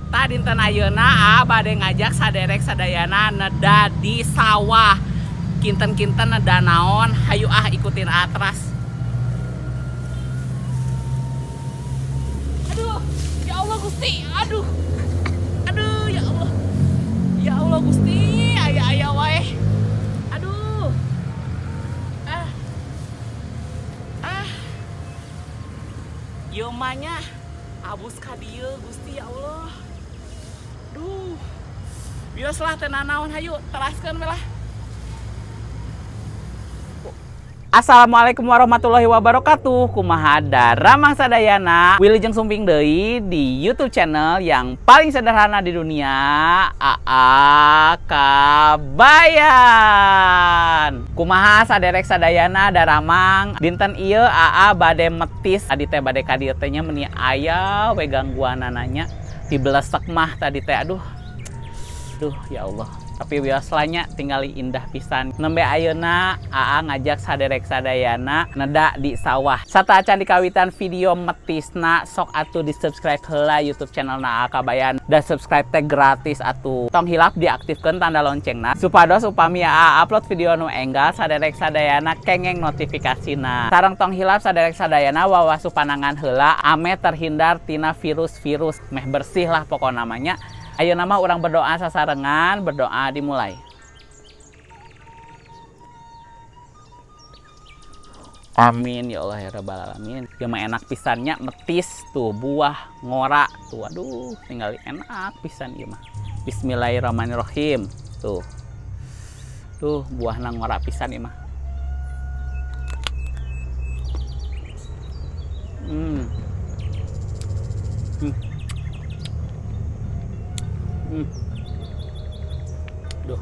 Tadi dinten ayeuna bade ngajak saderek sadayana neda di sawah. Kinten-kinten neda naon, hayu ikutin atras. Aduh, ya Allah Gusti, aduh. Aduh, ya Allah. Ya Allah Gusti, aya wae. Aduh. Ieu mah nya abus ka dieu Gusti ya Allah. Duh. Bios lah teu nanaon hayu teraskeun we lah. Assalamualaikum warahmatullahi wabarakatuh. Kumaha daramang sadayana, Wilujeng Sumping deui di YouTube channel yang paling sederhana di dunia, AA Kabayan. Kumaha saderek sadayana daramang dinten ieu AA bade metis adi teh bade ka dieu teh nya meuni aya we gangguanana nya dibelesek mah tadi teh. Aduh ya Allah. Tapi biasanya tinggali indah pisan. Nembe ayeuna AA ngajak saderek sadayana neda di sawah. Sataacan dikawitan video metisna sok atuh di subscribe heula YouTube channel AA Kabayan. Dan subscribe teh gratis atuh. Tong hilap diaktifkan tanda loncengna supados upami AA upload video nu enggal saderek sadayana kengeng notifikasina. Sareng tong hilap saderek sadayana wawasu panangan heula ame terhindar tina virus-virus. Meh bersih lah pokok namanya. Ayo nama orang berdoa sasarengan, berdoa dimulai. Amin ya Allah ya Rabbal Alamin. Ya mah enak pisannya metis tuh buah ngora tuh. Aduh, tinggal enak pisan ieu mah. Bismillahirrahmanirrahim. Tuh. Tuh buah nang ngora pisan ieu mah. Duh.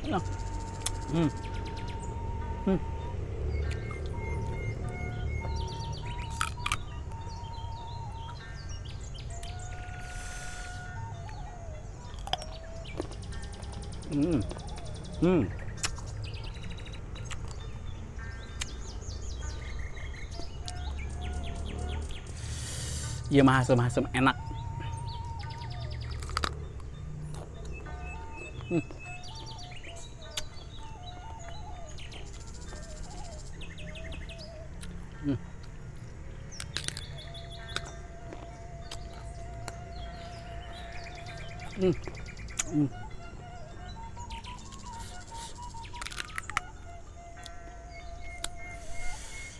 Enak. Iya mah asem-asem enak.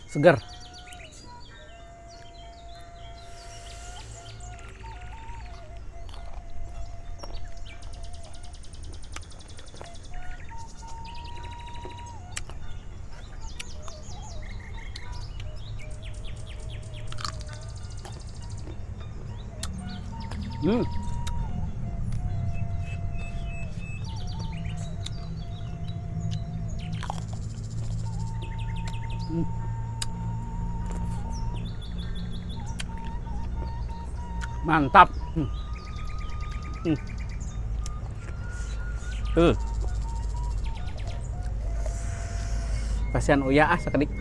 Segar. Mantap. Pasian uya sakedik.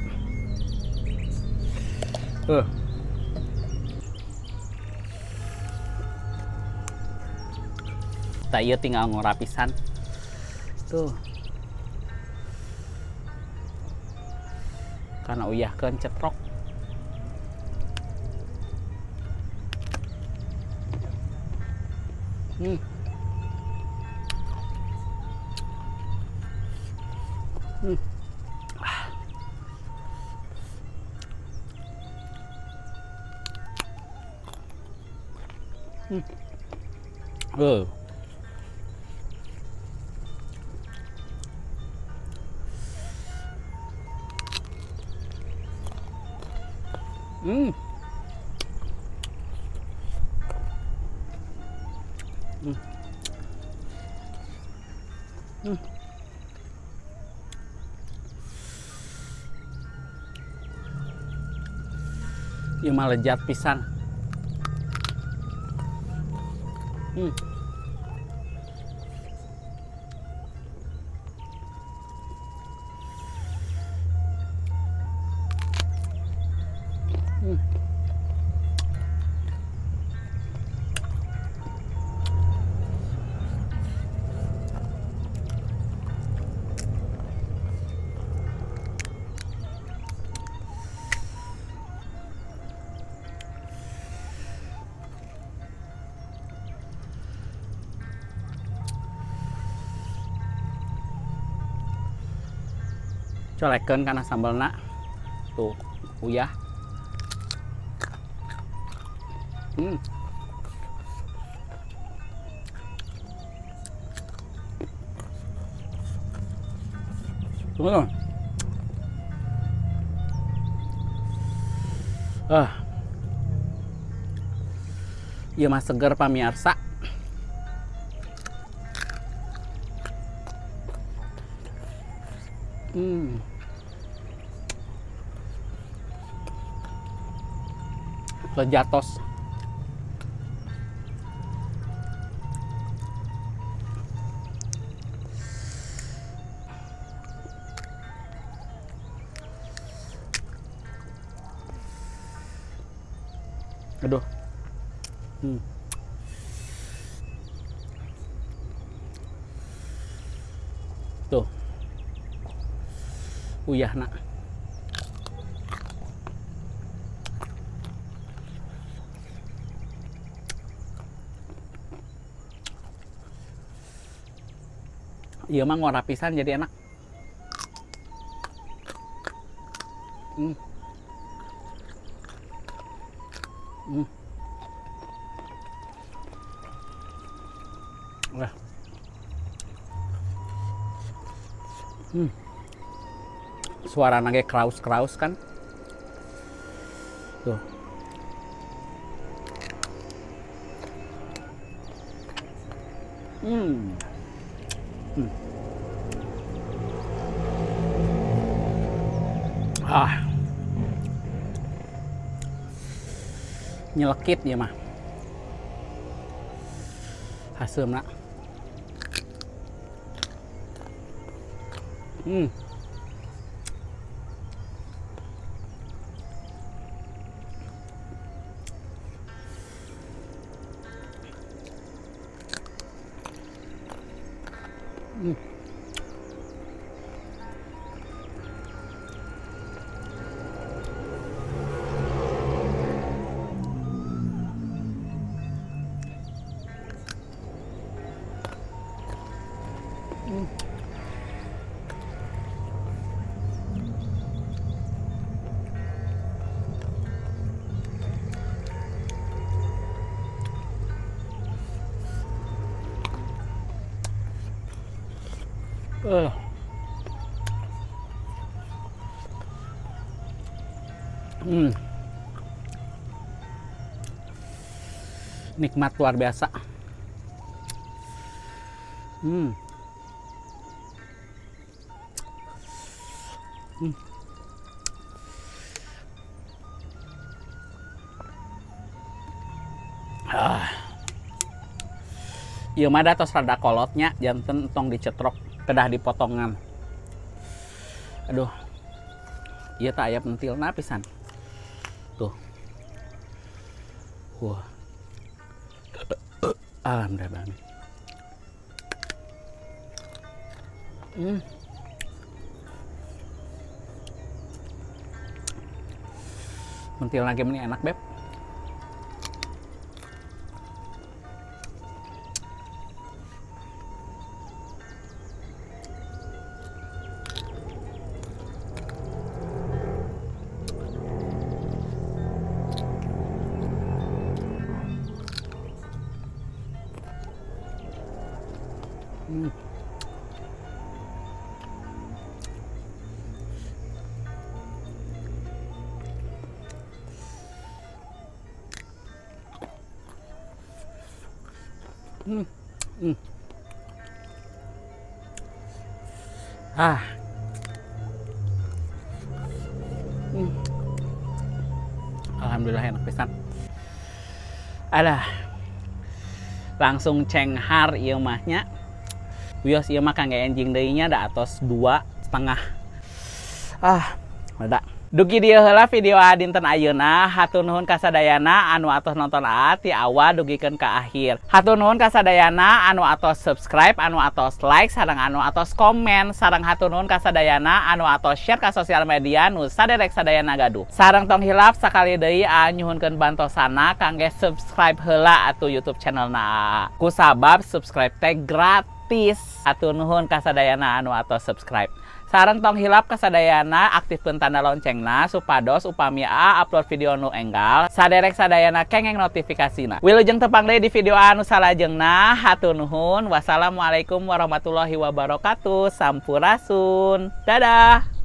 Tak iya tinggal ngorapisan. Tuh. Karena uyah kan cetrok. Ieu mah lejat pisan. Colekeun kana sambelna. Tuh, uyah. Tunggu. Ieu mah seger pamirsa. Lejatos. Aduh. Tuh. Uyahna. Iya mah ngora pisan jadi enak. Wah. Suara nage kraus-kraus kan. Tuh. Nyelekit ya mah. Haseumna. Nikmat luar biasa. Ieu mah da tos rada kolotnya, janten tong dicetrok, kedah dipotongan. Aduh. Ieu teh aya pentilna pisan. Tuh. Wah. Alhamdulillah. Pentil lagi ini enak, Beb. Alhamdulillah enak pisan. Alah. Langsung cenghar ieu mahnya. Wios ieu mah kangge enjing deui nya da atos 2,5. Meda. Dugi dieu heula video dinten ayeuna, hatur nuhun kasadayana anu atos nonton ti awal dugikeun ka akhir. Hatur nuhun kasadayana anu atos subscribe, anu atos like, sareng anu atos komen, sareng hatur nuhun kasadayana anu atos share ka sosial media nu saderek sadayana gaduh. Sareng tong hilap sakali deui nyuhunkeun bantosana kangge subscribe heula atuh YouTube channelna. Kusabab subscribe teh gratis. Hatur nuhun kasadayana anu atos subscribe. Sareng tong hilap kasadayana aktifkeun tanda loncengna supados upami upload video nu enggal saderek sadayana kengeng notifikasina. Wilujeng tepang deui di video anu salajengna. Hatur nuhun. Wassalamualaikum warahmatullahi wabarakatuh. Sampurasun. Dadah.